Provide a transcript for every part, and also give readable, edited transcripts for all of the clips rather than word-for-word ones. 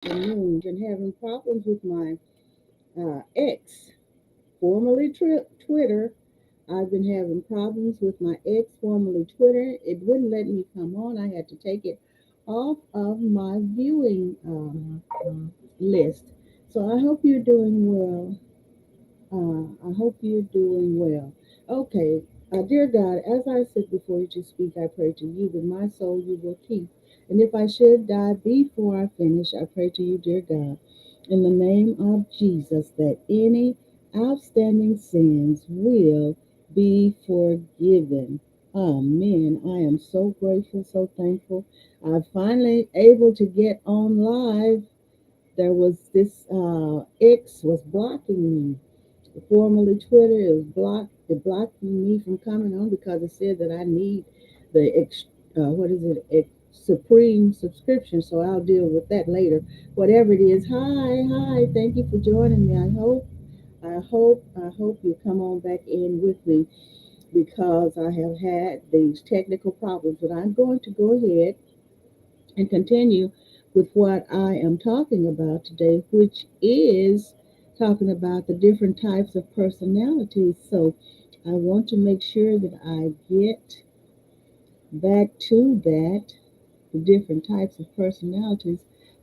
Afternoon. Been having problems with my ex, formerly Twitter. I've been having problems with my ex, formerly Twitter. It wouldn't let me come on. I had to take it off of my viewing list. So I hope you're doing well. I hope you're doing well. Okay, dear God, as I sit before you to speak, I pray to you that my soul you will keep. And if I should die before I finish, I pray to you, dear God, in the name of Jesus, that any outstanding sins will be forgiven. Amen. I am so grateful, so thankful. I'm finally able to get on live. There was this X was blocking me, formerly Twitter. It blocked me from coming on because it said that I need the what is it, Supreme subscription. So I'll deal with that later. Whatever it is. Hi. Thank you for joining me. I hope you come on back in with me because I have had these technical problems. But I'm going to go ahead and continue with what I am talking about today, which is talking about the different types of personalities. So I want to make sure that I get back to that, the different types of personalities,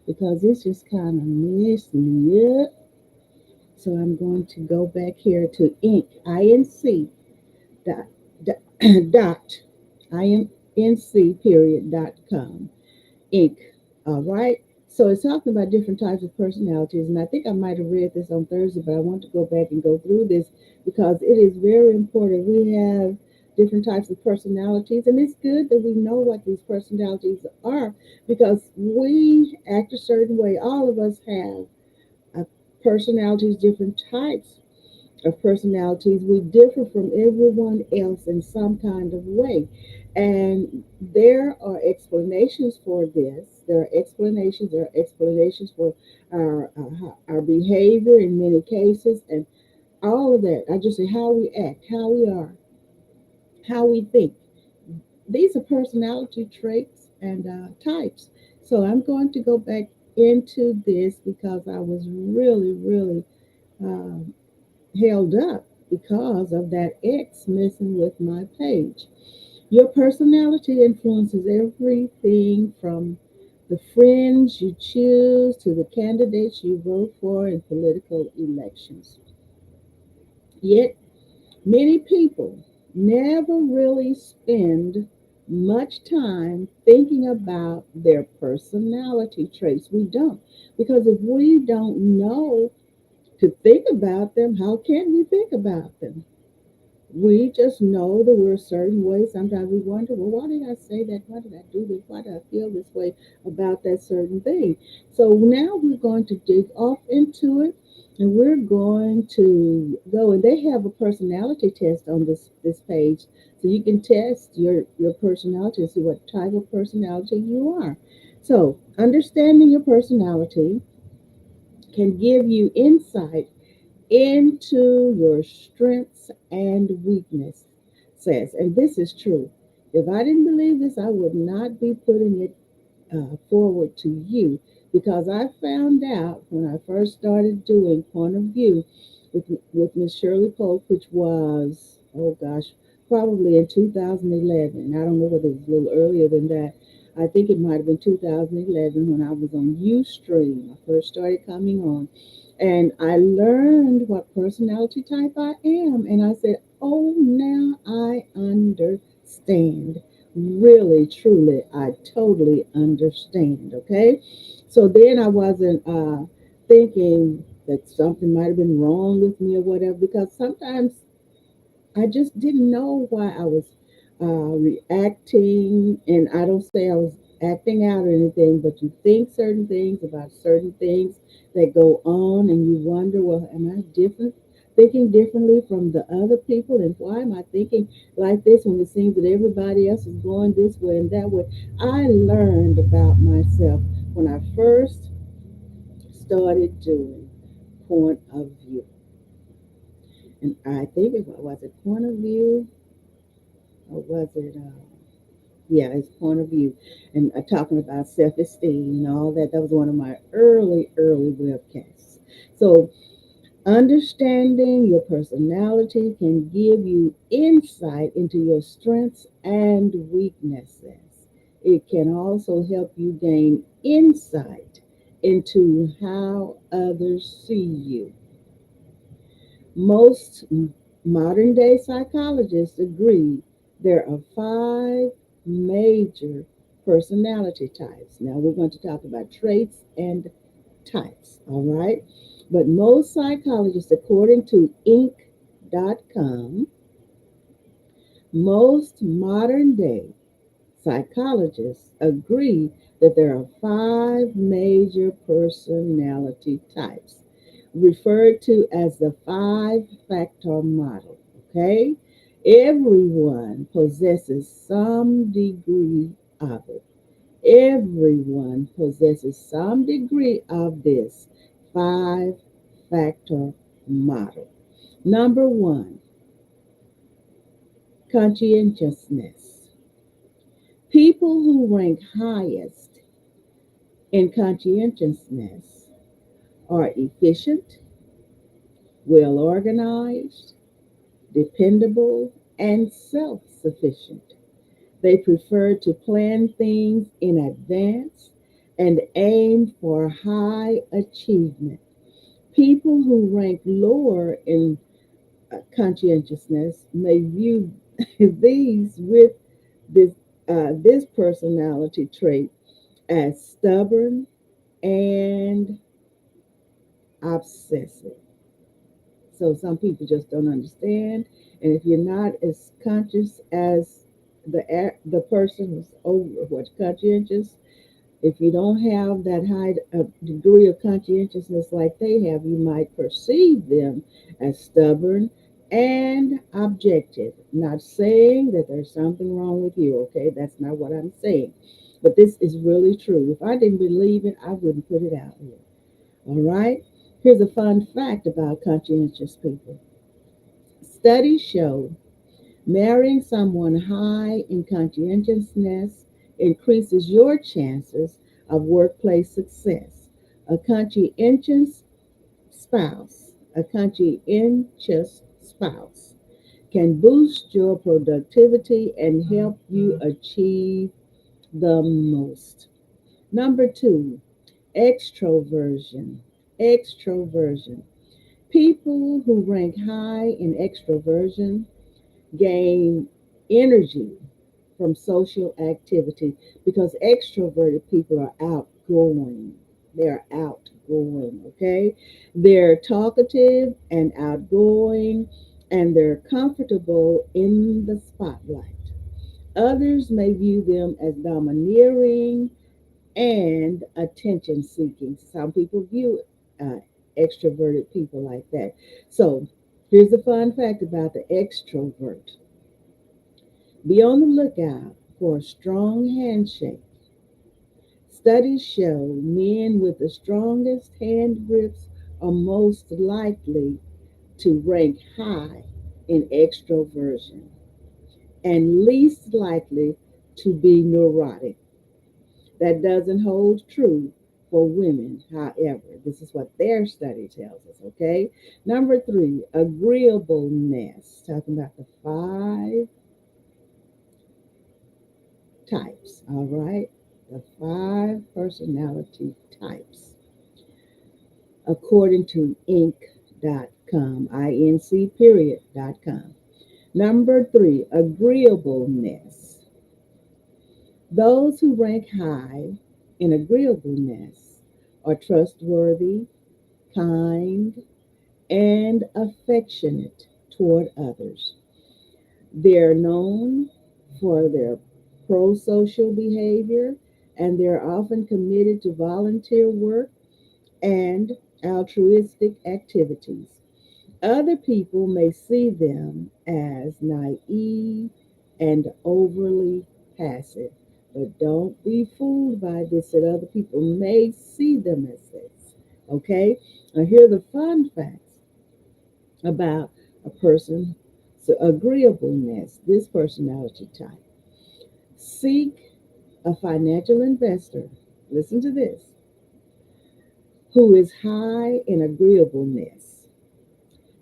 because it's just kind of messing me up. So I'm going to go back here to INC dot, dot, dot INC period dot com. Inc. All right. So it's talking about different types of personalities, and I think I might have read this on Thursday, but I want to go back and go through this because it is very important. We have different types of personalities, and it's good that we know what these personalities are because we act a certain way. All of us have personalities, different types of personalities. We differ from everyone else in some kind of way. And there are explanations for this. There are explanations for our behavior in many cases, and all of that. I just say how we act, how we are, how we think. These are personality traits and types. So I'm going to go back into this because I was really um, held up because of that X messing with my page. Your personality influences everything from the friends you choose to the candidates you vote for in political elections. Yet, many people never really spend much time thinking about their personality traits. We don't. Because if we don't know to think about them, how can we think about them? We just know that we're a certain way. Sometimes we wonder, well, why did I say that? Why did I do this? Why did I feel this way about that certain thing? So now we're going to dig off into it and we're going to go, and they have a personality test on this page. So you can test your personality and see what type of personality you are. So understanding your personality can give you insight into your strengths and weakness, says. And this is true. If I didn't believe this, I would not be putting it forward to you because I found out when I first started doing point of view with Miss Shirley Polk, which was, oh gosh, probably in 2011. I don't know whether it was a little earlier than that. I think it might have been 2011 when I was on Ustream. I first started coming on. And I learned what personality type I am. And I said, oh, now I understand. Really, truly, I totally understand. Okay. So then I wasn't thinking that something might have been wrong with me or whatever, because sometimes I just didn't know why I was reacting. And I don't say I was acting out or anything, but you think certain things about certain things that go on, and you wonder, well, am I different? Thinking differently from the other people, and why am I thinking like this when it seems that everybody else is going this way and that way? I learned about myself when I first started doing point of view, and I think it was it point of view or was it? Yeah, his point of view, and talking about self-esteem and all that. That was one of my early webcasts. So understanding your personality can give you insight into your strengths and weaknesses. It can also help you gain insight into how others see you. Most modern day psychologists agree there are five major personality types. Now we're going to talk about traits and types, all right? But most psychologists, according to Inc.com, most modern day psychologists agree that there are five major personality types, referred to as the five factor model. Okay? Everyone possesses some degree of it. Everyone possesses some degree of this five factor model. Number one, conscientiousness. People who rank highest in conscientiousness are efficient, well organized, dependable, and self sufficient. They prefer to plan things in advance and aim for high achievement. People who rank lower in conscientiousness may view these with this this personality trait as stubborn and obsessive. So some people just don't understand, and if you're not as conscious as the person who's over what's conscientious, if you don't have that high degree of conscientiousness like they have, you might perceive them as stubborn and objective. Not saying that there's something wrong with you, okay? That's not what I'm saying. But this is really true. If I didn't believe it, I wouldn't put it out here. All right? Here's a fun fact about conscientious people. Studies show marrying someone high in conscientiousness increases your chances of workplace success. A conscientious a conscientious spouse can boost your productivity and help you achieve the most. Number two, extroversion. Extroversion. People who rank high in extroversion gain energy from social activity because extroverted people are outgoing. They're outgoing, okay? They're talkative and outgoing, and they're comfortable in the spotlight. Others may view them as domineering and attention seeking. Some people view uh, extroverted people like that. So here's the fun fact about the extrovert. Be on the lookout for a strong handshake. Studies show men with the strongest hand grips are most likely to rank high in extroversion and least likely to be neurotic. That doesn't hold true for women, however. This is what their study tells us, okay? Number three, agreeableness. Talking about the five types, all right? The five personality types, according to Inc.com, INC period.com. Number three, agreeableness. Those who rank high in agreeableness are trustworthy, kind, and affectionate toward others. They're known for their pro social behavior and they're often committed to volunteer work and altruistic activities. Other people may see them as naive and overly passive, but don't be fooled by this that other people may see them as this. Okay? Now, here are the fun facts about a person's agreeableness, this personality type. Seek a financial investor, listen to this, who is high in agreeableness.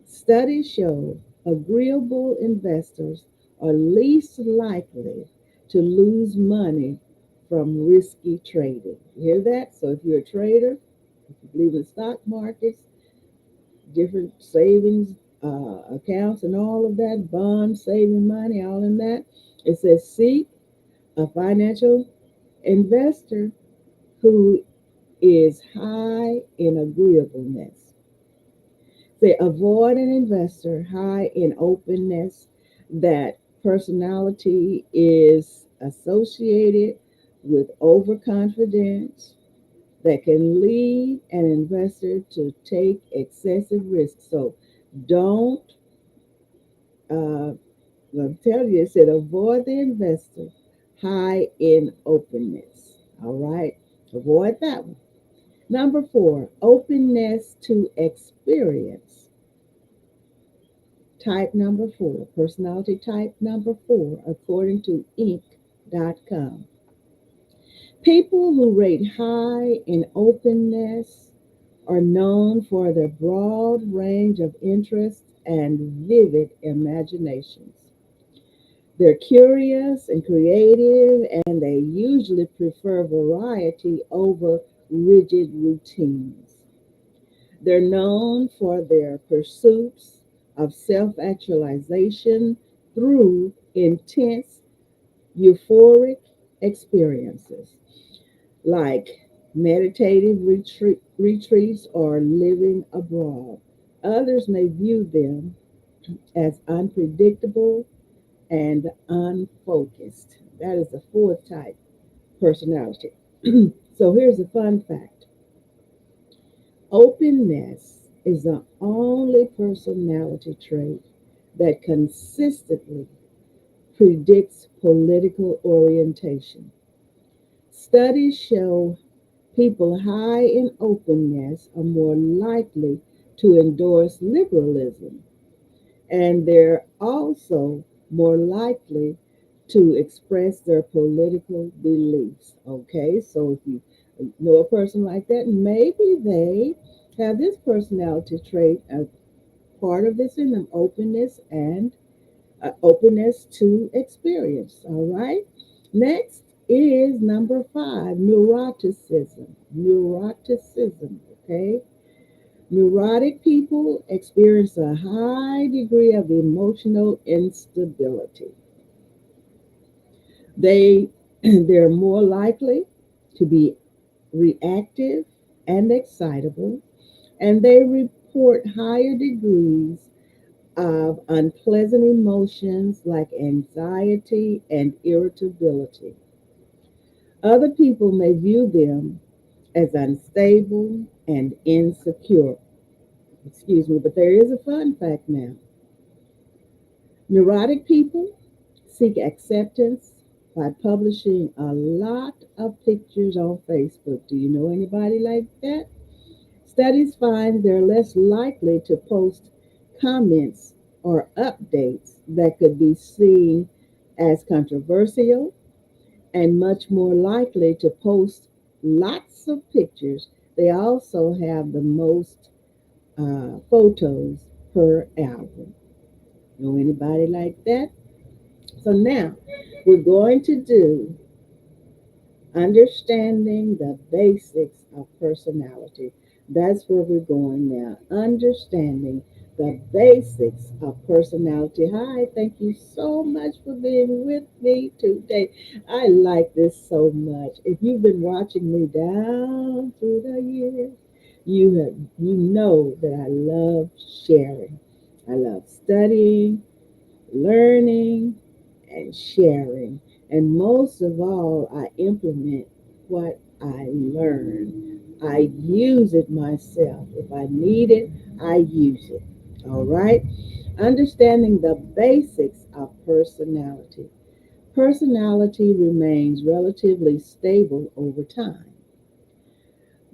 Studies show agreeable investors are least likely to lose money from risky trading. You hear that? So if you're a trader, if you believe in the stock markets, different savings accounts and all of that, bonds, saving money, all in that, it says seek a financial investor who is high in agreeableness. They avoid an investor high in openness. That personality is associated with overconfidence that can lead an investor to take excessive risks. So don't, I'm telling you, it said avoid the investor high in openness. All right, avoid that one. Number four, openness to experience. Type number four, personality type number four, according to Inc.com. People who rate high in openness are known for their broad range of interests and vivid imaginations. They're curious and creative, and they usually prefer variety over rigid routines. They're known for their pursuits of self actualization through intense euphoric experiences like meditative retreats or living abroad. Others may view them as unpredictable and unfocused. That is the fourth type personality. So here's a fun fact: openness is the only personality trait that consistently predicts political orientation. Studies show people high in openness are more likely to endorse liberalism, and they're also more likely to express their political beliefs. Okay, so if you know a person like that, maybe they have this personality trait, a part of this in them, openness and openness to experience. All right. Next is number five, neuroticism. Neuroticism. Okay. Neurotic people experience a high degree of emotional instability. They they're more likely to be reactive and excitable, and they report higher degrees of unpleasant emotions like anxiety and irritability. Other people may view them as unstable and insecure. Excuse me, but there is a fun fact now. Neurotic people seek acceptance by publishing a lot of pictures on Facebook. Do you know anybody like that? Studies find they're less likely to post comments or updates that could be seen as controversial, and much more likely to post lots of pictures. They also have the most photos per album. Know anybody like that? So now we're going to do understanding the basics of personality. That's where we're going now. Understanding the basics of personality. Hi, thank you so much for being with me today. I like this so much. If you've been watching me down through the years, you know that I love sharing. I love studying, learning, and sharing. And most of all, I implement what I learn. I use it myself. If I need it, I use it. All right? Understanding the basics of personality. Personality remains relatively stable over time.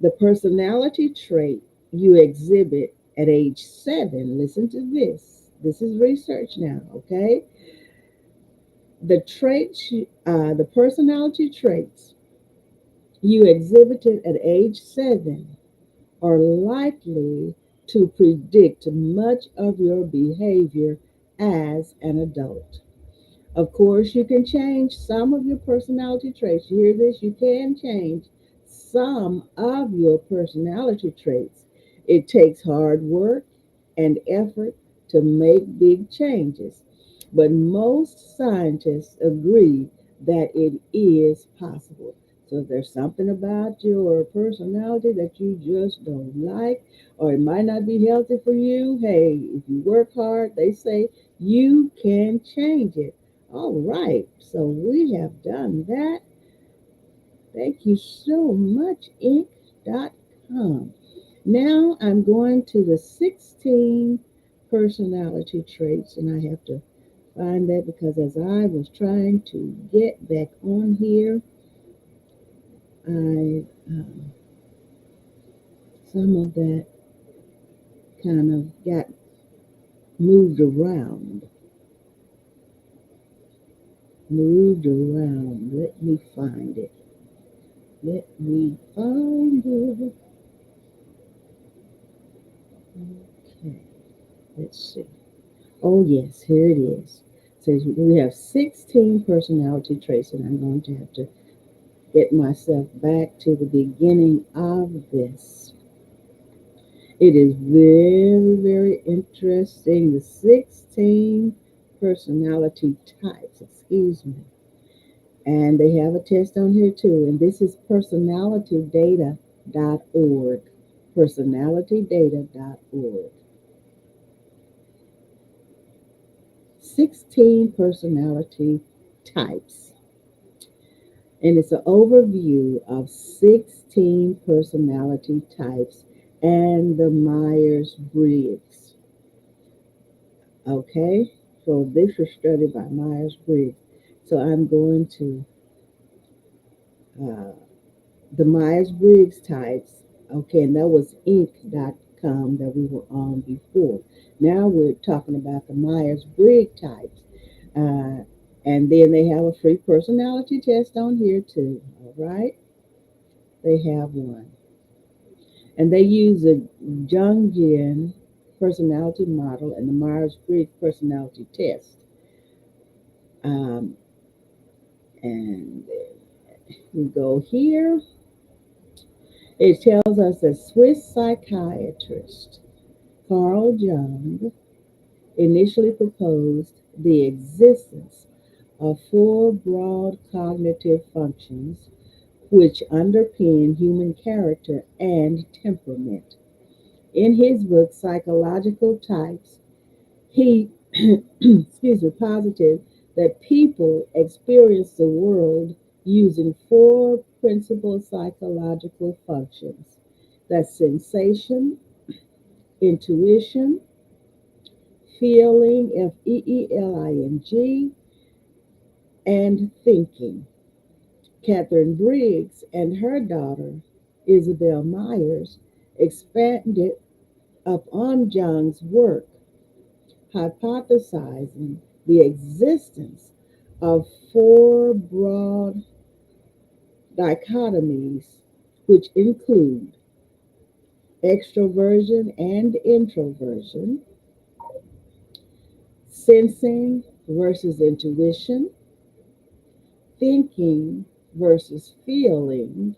The personality trait you exhibit at age 7, listen to this. This is research now, okay? The personality traits you exhibited at age 7 are likely to predict much of your behavior as an adult. Of course, you can change some of your personality traits. You hear this? You can change some of your personality traits. It takes hard work and effort to make big changes, but most scientists agree that it is possible. So if there's something about your personality that you just don't like, or it might not be healthy for you, hey, if you work hard, they say you can change it. All right, so we have done that. Thank you so much, Inc.com. Now I'm going to the 16 personality traits, and I have to find that because as I was trying to get back on here, I some of that kind of got moved around. Moved around. Let me find it. Let me find it. Okay, let's see. Oh, yes, here it is. It says we have 16 personality traits, and I'm going to have to get myself back to the beginning of this. It is very, very interesting. The 16 personality types, excuse me. And they have a test on here too. And this is personalitydata.org. Personalitydata.org. 16 personality types. And it's an overview of 16 personality types and the Myers Briggs. Okay? So this was studied by Myers Briggs. So I'm going to uh, the Myers Briggs types. Okay, and that was Inc.com that we were on before. Now we're talking about the Myers Briggs types. Uh, and then they have a free personality test on here too. All right, they have one. And they use the Jungian personality model and the Myers Briggs personality test. Um, and we go here. It tells us that Swiss psychiatrist Carl Jung initially proposed the existence of four broad cognitive functions which underpin human character and temperament. In his book, Psychological Types, he excuse me, posited that people experience the world using four principal psychological functions. That's sensation, intuition, feeling, Feeling, and thinking. Catherine Briggs and her daughter, Isabel Myers, expanded upon Jung's work, hypothesizing the existence of four broad dichotomies, which include extroversion and introversion, sensing versus intuition, thinking versus feeling,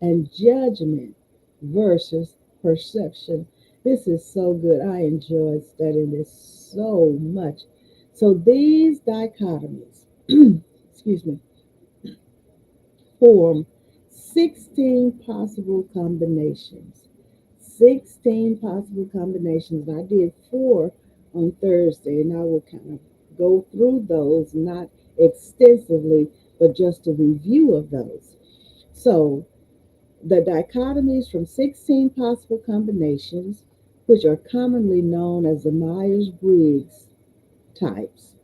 and judgment versus perception. This is so good. I enjoyed studying this so much. So these dichotomies, excuse me, form 16 possible combinations. 16 possible combinations. I did four on Thursday, and I will kind of go through those, not extensively, but just a review of those. So, the dichotomies from 16 possible combinations, which are commonly known as the Myers Briggs types.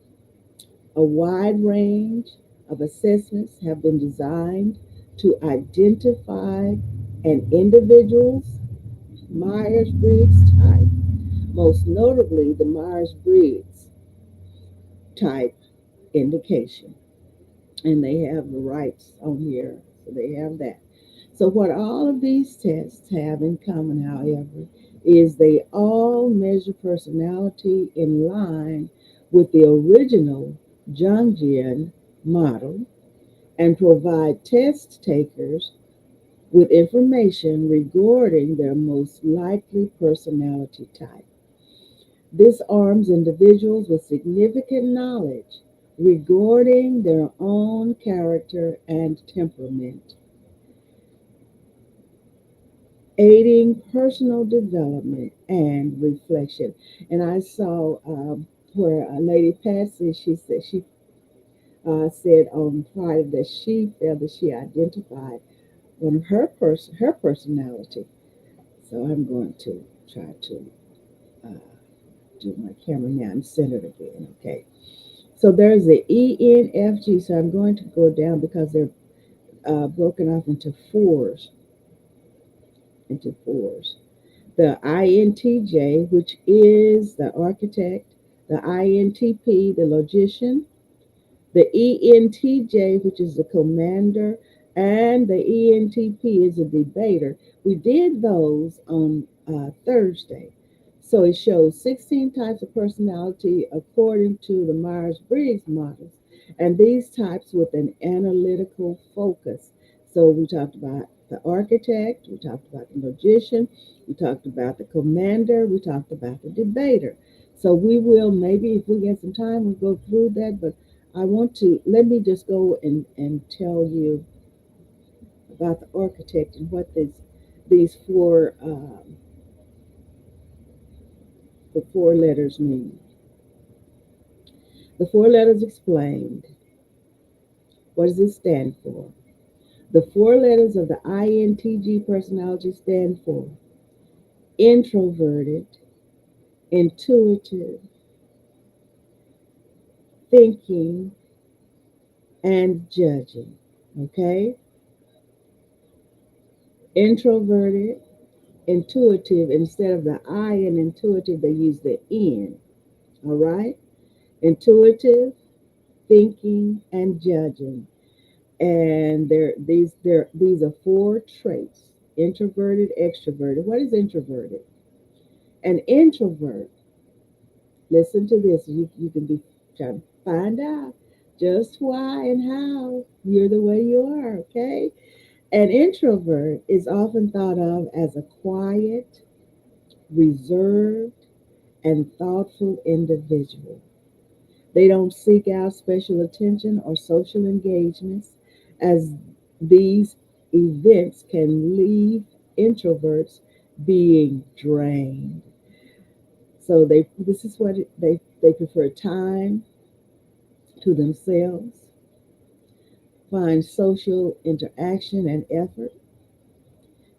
A wide range of assessments have been designed to identify an individual's Myers Briggs type, most notably the Myers Briggs type indication. And they have the rights on here, so they have that. So, what all of these tests have in common, however, is they all measure personality in line with the original Jungian model and provide test takers with information regarding their most likely personality type. This arms individuals with significant knowledge regarding their own character and temperament, aiding personal development and reflection. And I saw where Lady Patsy, she said on Friday that she felt that she identified one of her personality. So I'm going to try to uh, do my camera now and center it again. Okay. So there's the ENFG. So I'm going to go down because they're broken off into fours. The INTJ, which is the architect, the INTP, the logician, the ENTJ, which is the commander, and the ENTP is a debater. We did those on Thursday. So it shows 16 types of personality according to the Myers Briggs models, and these types with an analytical focus. So we talked about the architect, we talked about the logician, we talked about the commander, we talked about the debater. So we will maybe, if we get some time, we'll go through that, but I want to let me just go and tell you about the architect and what these four the four letters mean. The four letters explained. What does it stand for? The four letters of the INTG personality stand for introverted, intuitive, thinking, and judging. Okay? Introverted, intuitive, instead of the I in intuitive, they use the N. All right? Intuitive, thinking, and judging. And these are four traits: introverted, extroverted. What is introverted? An introvert, listen to this, you can be trying to find out just why and how you're the way you are, okay? An introvert is often thought of as a quiet, reserved, and thoughtful individual. They don't seek out special attention or social engagements, as these events can leave introverts being drained. So this is what they prefer: time to themselves, find social interaction and effort,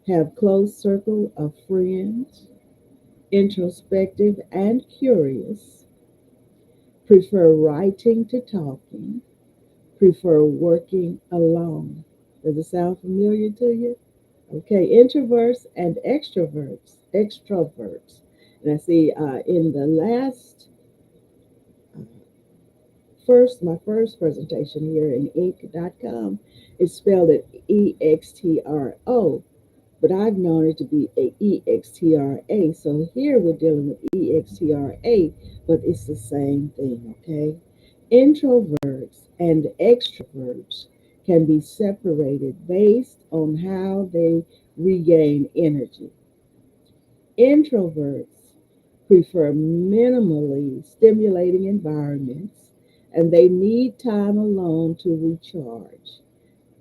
have close circle of friends, introspective and curious, prefer writing to talking, prefer working alone. Does it sound familiar to you? Okay, introverts and extroverts. And I see in the last, uh, my first presentation here in ink.com, it's spelled it EXTRO, but I've known it to be a EXTRA. So here we're dealing with EXTRA, but it's the same thing, okay? Introverts and extroverts can be separated based on how they regain energy. Introverts prefer minimally stimulating environments and they need time alone to recharge.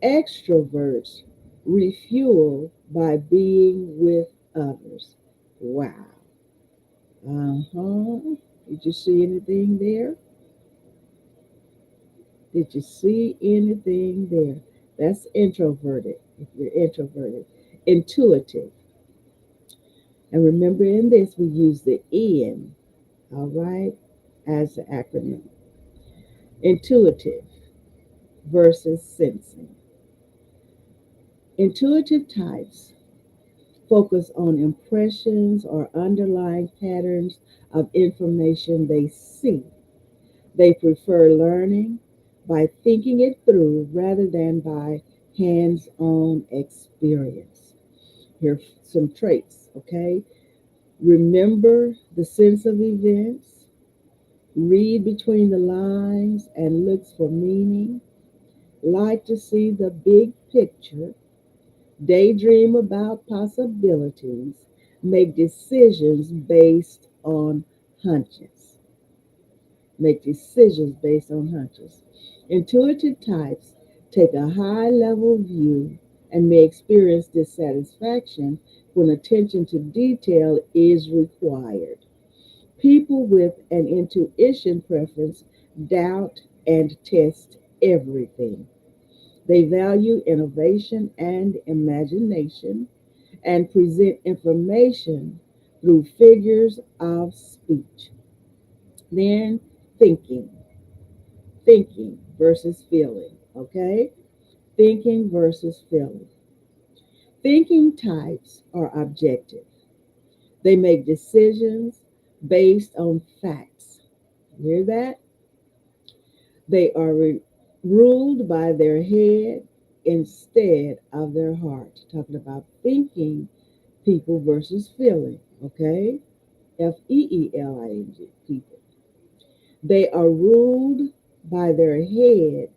Extroverts refuel by being with others. Wow. Uh huh. Did you see anything there? Did you see anything there? That's introverted, if you're introverted. Intuitive. And remember in this, we use the N, all right, as the acronym. Intuitive versus sensing. Intuitive types focus on impressions or underlying patterns of information they see. They prefer learning by thinking it through rather than by hands on experience. Here's some traits, okay? Remember the sense of events, read between the lines and looks for meaning, like to see the big picture, daydream about possibilities, make decisions based on hunches. Make decisions based on hunches. Intuitive types take a high level view and may experience dissatisfaction when attention to detail is required. People with an intuition preference doubt and test everything. They value innovation and imagination and present information through figures of speech. Then thinking, thinking versus feeling, okay? Thinking versus feeling. Thinking types are objective. They make decisions based on facts. You hear that? They are ruled by their head instead of their heart. Talking about thinking people versus feeling, okay? Feeling people. They are ruled by their head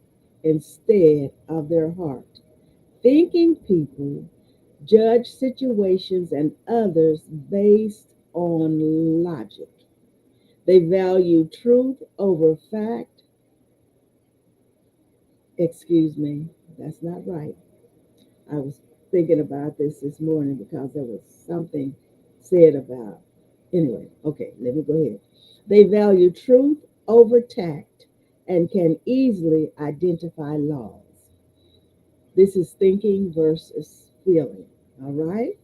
instead of their heart. Thinking people judge situations and others based on logic. They value truth over fact. Excuse me, that's not right. I was thinking about this morning because there was something said about. Anyway, okay, let me go ahead. They value truth over tact and can easily identify laws. This is thinking versus feeling. All right?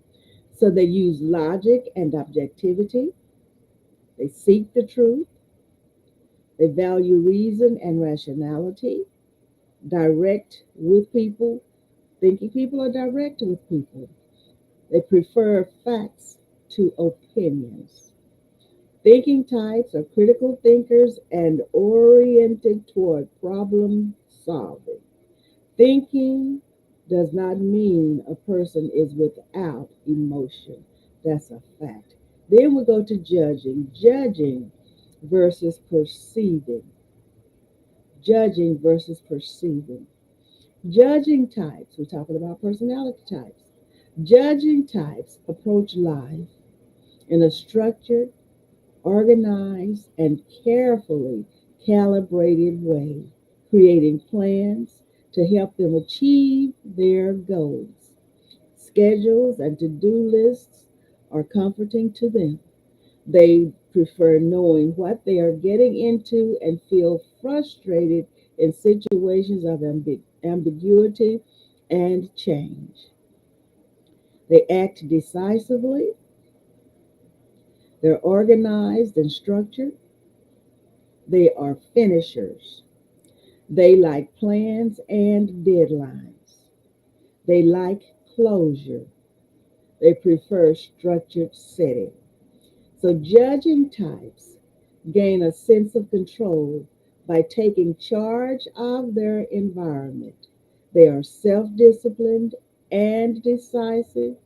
So they use logic and objectivity. They seek the truth. They value reason and rationality. Direct with people. Thinking people are direct with people. They prefer facts to opinions. Thinking types are critical thinkers and oriented toward problem solving. Thinking does not mean a person is without emotion. That's a fact. Then we go to judging. Judging versus perceiving. Judging versus perceiving. Judging types, we're talking about personality types. Judging types approach life in a structured, organized, and carefully calibrated way, creating plans to help them achieve their goals. Schedules and to do lists are comforting to them. They prefer knowing what they are getting into and feel frustrated in situations of ambiguity and change. They act decisively, they're organized and structured, they are finishers. They like plans and deadlines. They like closure. They prefer structured setting. So, judging types gain a sense of control by taking charge of their environment. They are self disciplined and decisive,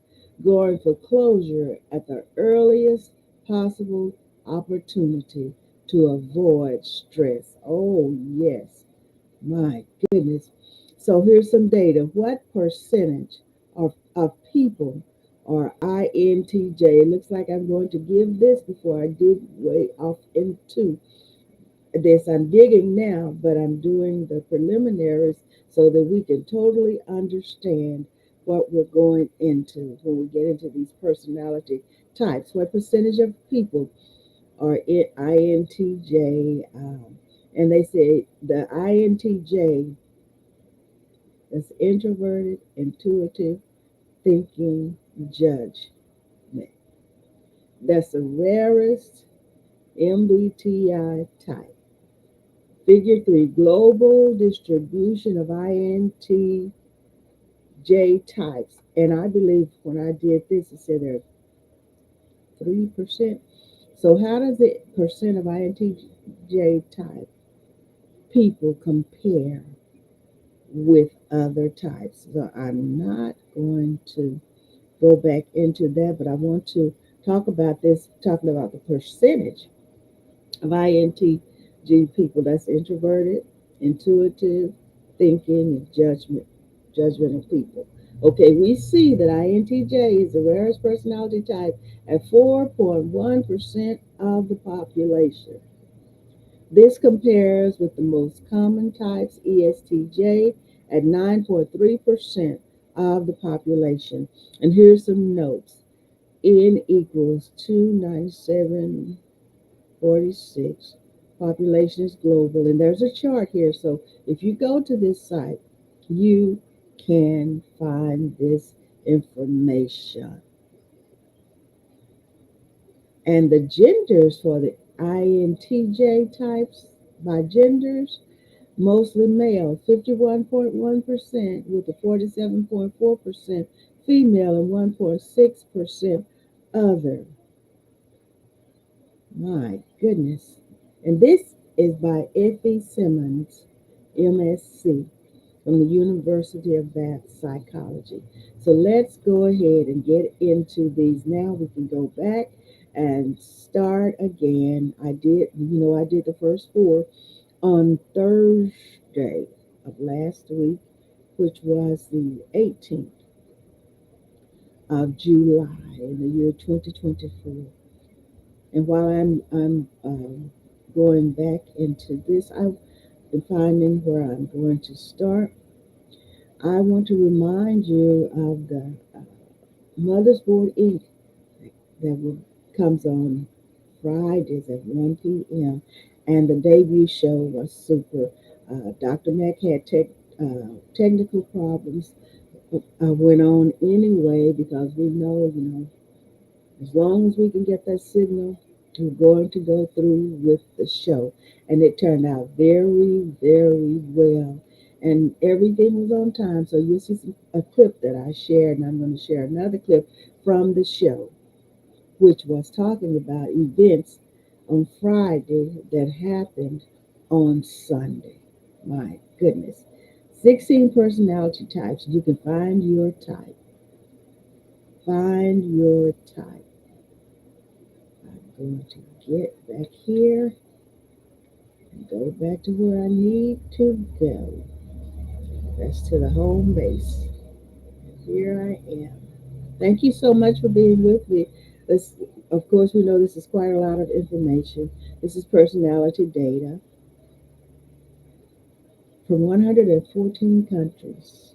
going for closure at the earliest possible opportunity to avoid stress. Oh, yes, my goodness. So here's some data. What percentage of people are INTJ? It looks like I'm going to give this before I dig way off into this. I'm digging now, but I'm doing the preliminaries so that we can totally understand what we're going into when we get into these personality types. What percentage of people are INTJ? And they say the INTJ is introverted, intuitive, thinking, judgment. That's the rarest MBTI type. Figure three, global distribution of INTJ types. And I believe when I did this, it said there are 3%. So how does the percent of INTJ type? people compare with other types. So I'm not going to go back into that, but I want to talk about this, talking about the percentage of INTG people that's introverted, intuitive, thinking, and judgmental people. Okay, we see that INTJ is the rarest personality type at 4.1% of the population. This compares with the most common types, ESTJ, at 9.3% of the population. And here's some notes. N equals 297.46. Population is global. And there's a chart here. So if you go to this site, you can find this information. And the genders for the INTJ types by genders, mostly male, 51.1%, with a 47.4% female and 1.6% other. My goodness. And this is by Effie Simmons, MSc, from the University of Bath Psychology. So let's go ahead and get into these now. We can go back and start again. I did the first four on Thursday of last week, which was the 18th of July in the year 2024. And while I'm going back into this, I've been finding where I'm going to start. I want to remind you of the Mother's Board Inc. Comes on Fridays at 1 p.m. And the debut show was super. Dr. Mack had technical problems. Went on anyway because we know, as long as we can get that signal, we're going to go through with the show. And it turned out very, very well. And everything was on time. So you'll see a clip that I shared, and I'm going to share another clip from the show, which was talking about events on Friday that happened on Sunday. My goodness. 16 personality types. You can find your type. Find your type. I'm going to get back here and go back to where I need to go. That's to the home base. And here I am. Thank you so much for being with me. This, of course, we know this is quite a lot of information. This is personality data from 114 countries.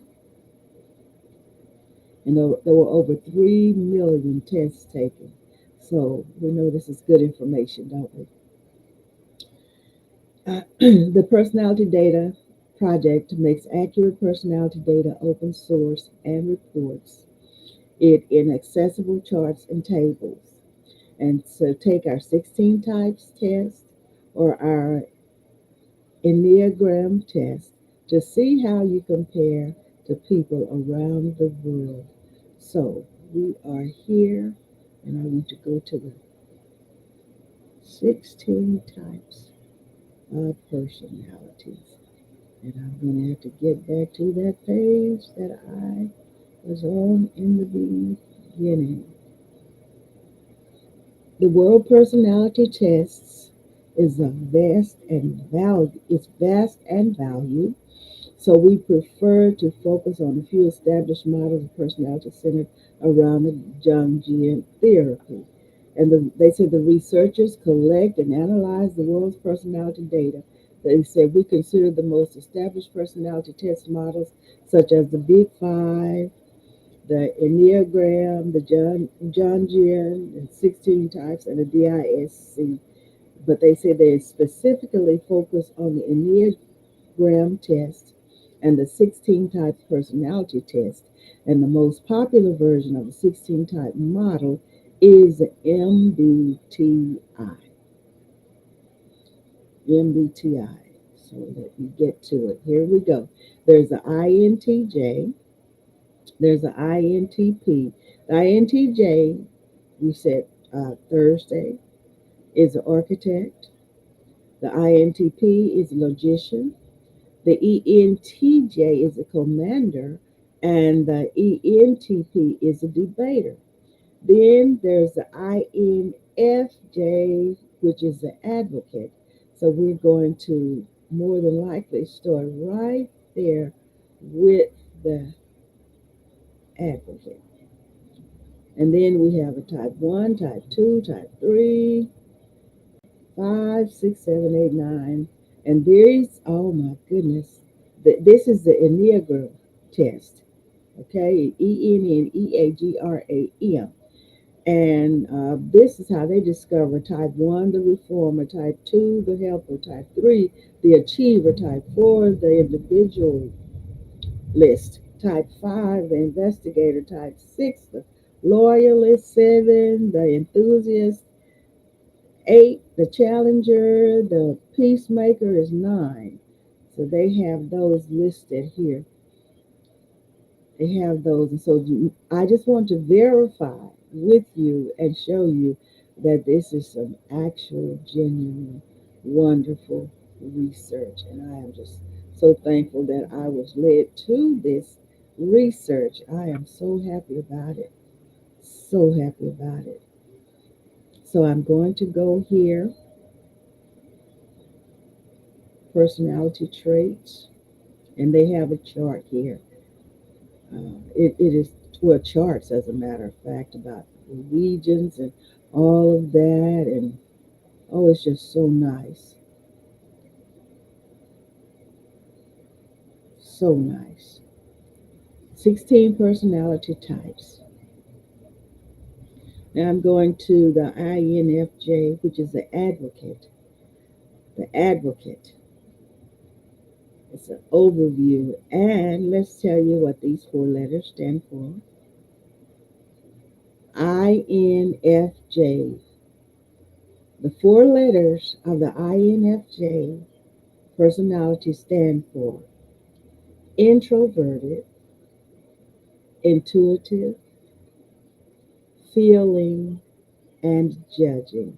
And there were over 3 million tests taken. So we know this is good information, don't we? The Personality Data Project makes accurate personality data open source and reports it in accessible charts and tables. And so take our 16 types test or our Enneagram test to see how you compare to people around the world. So we are here, and I want to go to the 16 types of personalities. And I'm going to have to get back to that page that I was on in the beginning. The World Personality Tests is a vast and valued. So we prefer to focus on a few established models of personality centered around the Jungian therapy. And they said the researchers collect and analyze the world's personality data. They said we consider the most established personality test models, such as the Big Five, the Enneagram, the Jungian, and 16 types, and the DISC. But they say they specifically focus on the Enneagram test and the 16 type personality test. And the most popular version of the 16 type model is the MBTI. MBTI. So let me get to it. Here we go. There's the INTJ, there's the INTP. The INTJ, we said Thursday, is the architect. The INTP is a logician. The ENTJ is a commander. And the ENTP is a debater. Then there's the INFJ, which is the advocate. So we're going to more than likely start right there with the advocate. And then we have a type 1, type 2, type 3, 5, 6, 7, 8, 9. And there's, oh my goodness, this is the Enneagram test. Okay, ENNEAGRAM. And this is how they discover type 1, the reformer, type 2, the helper, type 3, the achiever, type 4, the individualist, type 5, the investigator, type 6, the loyalist, 7, the enthusiast, 8, the challenger, the peacemaker is 9. So they have those listed here. They have those. And so I just want to verify with you and show you that this is some actual, genuine, wonderful research. And I am just so thankful that I was led to this research. I am so happy about it. So happy about it. So I'm going to go here, personality traits, and they have a chart here. It is 12 charts, as a matter of fact, about the regions and all of that. And oh, it's just so nice. So nice. 16 personality types. Now I'm going to the INFJ, which is the advocate. The advocate. It's an overview. And let's tell you what these four letters stand for. INFJ. The four letters of the INFJ personality stand for introverted, intuitive, feeling, and judging.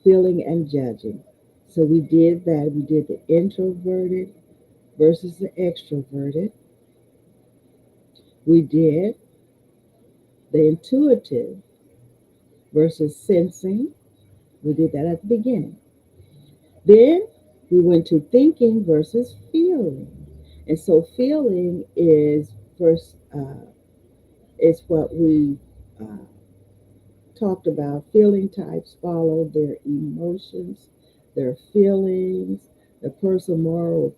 Feeling and judging. So we did that. We did the introverted versus the extroverted. We did the intuitive versus sensing. We did that at the beginning. Then we went to thinking versus feeling. And so feeling is first is what we uh, talked about. Feeling types follow their emotions, their feelings, the personal moral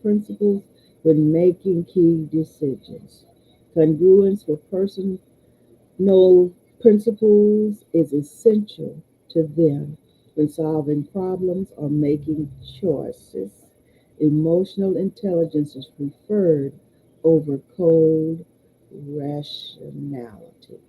principles when making key decisions. Congruence with personal principles is essential to them when solving problems or making choices. Emotional intelligence is preferred over cold rationality.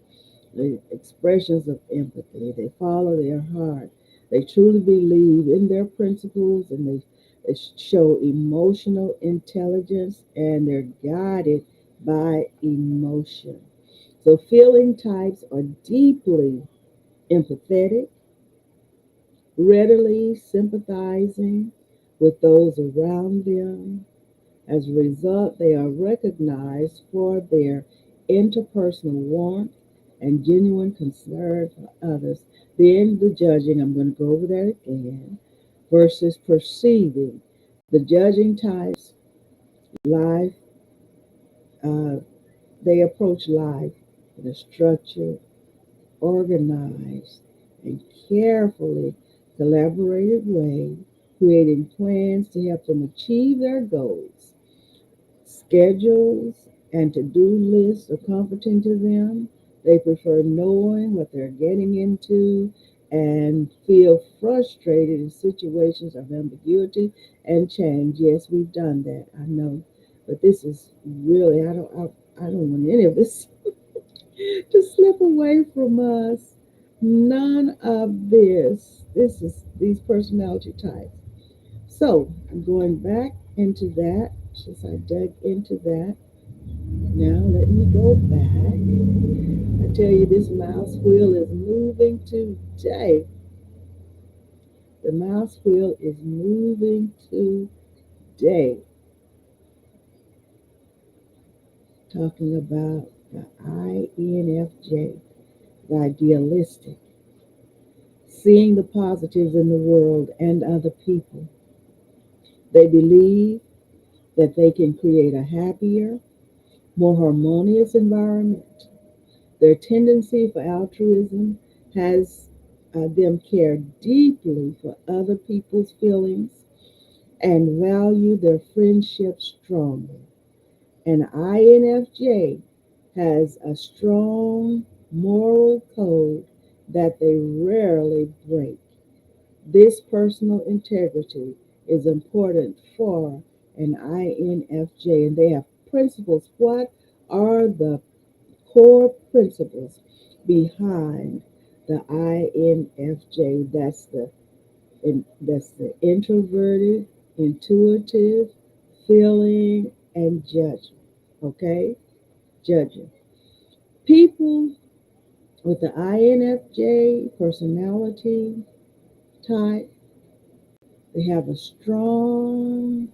The expressions of empathy. They follow their heart. They truly believe in their principles, and they show emotional intelligence, and they're guided by emotion. So feeling types are deeply empathetic, readily sympathizing with those around them. As a result, they are recognized for their interpersonal warmth and genuine concern for others. Then the judging, I'm going to go over that again, versus perceiving. The judging types, life, uh, they approach life in a structured, organized, and carefully collaborated way, creating plans to help them achieve their goals. Schedules and to-do lists are comforting to them. They prefer knowing what they're getting into and feel frustrated in situations of ambiguity and change. Yes, we've done that. I know, but this is really I don't want any of this to slip away from us. None of this. This is these personality types. So I'm going back into that since I dug into that. Now let me go back. I tell you, this mouse wheel is moving today. The mouse wheel is moving today, talking about the INFJ, the idealistic, seeing the positives in the world and other people. They believe that they can create a happier, more harmonious environment. Their tendency for altruism has them care deeply for other people's feelings and value their friendships strongly. An INFJ has a strong moral code that they rarely break. This personal integrity is important for an INFJ, and they have principles. What are the core principles behind the INFJ? That's the introverted, intuitive, feeling, and judging. Okay, judging. People with the INFJ personality type, they have a strong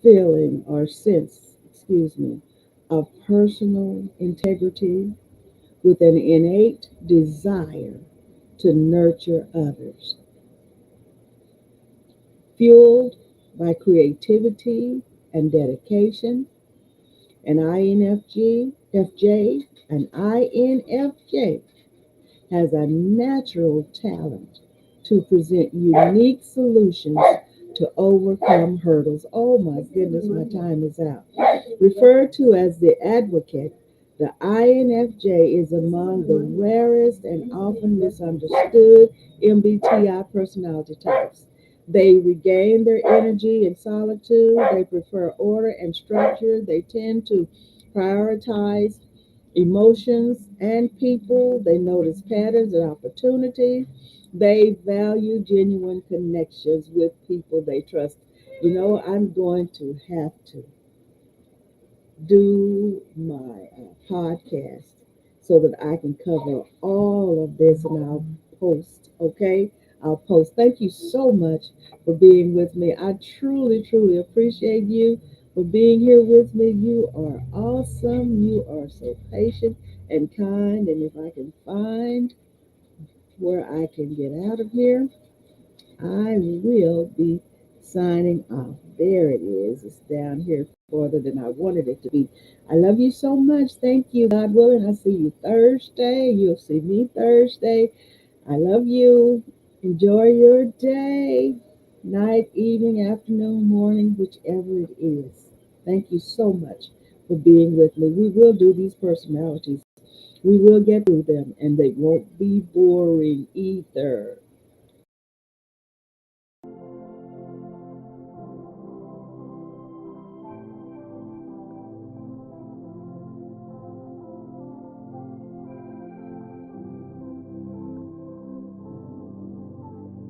feeling or sense, of personal integrity with an innate desire to nurture others, fueled by creativity and dedication. An INFJ, an INFJ has a natural talent to present unique solutions to overcome hurdles. Oh my goodness, my time is out. Referred to as the advocate, the INFJ is among the rarest and often misunderstood MBTI personality types. They regain their energy in solitude. They prefer order and structure. They tend to prioritize emotions and people. They notice patterns and opportunities. They value genuine connections with people they trust. I'm going to have to do my podcast so that I can cover all of this, and I'll post, okay? I'll post. Thank you so much for being with me. I truly, truly appreciate you for being here with me. You are awesome. You are so patient and kind. And if I can find where I can get out of here, I will be signing off. There it is. It's down here further than I wanted it to be. I love you so much. Thank you. God willing, I'll see you Thursday. You'll see me Thursday. I love you. Enjoy your day, night, evening, afternoon, morning, whichever it is. Thank you so much for being with me. We will do these personalities. We will get through them, and they won't be boring either.